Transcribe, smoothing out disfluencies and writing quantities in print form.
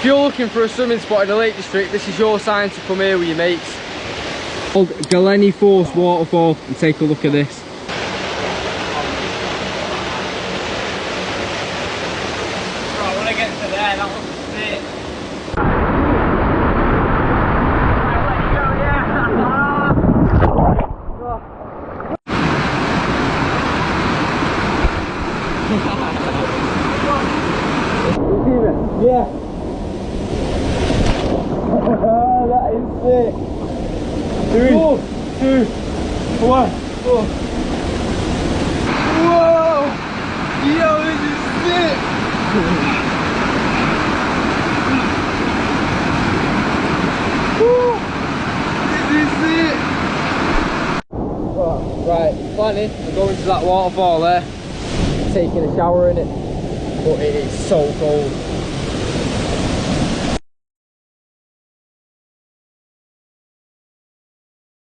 If you're looking for a swimming spot in the Lake District, this is your sign to come here with your mates. Called Galleny waterfall, and take a look at this. Bro, when I get to there, that looks sick. Yeah. That is sick. 3, 2, 1. Oh. Whoa! Yo, this is sick! Woo! This is sick! Oh, right, planning. We're going to that waterfall there, taking a shower in it, but it is so cold.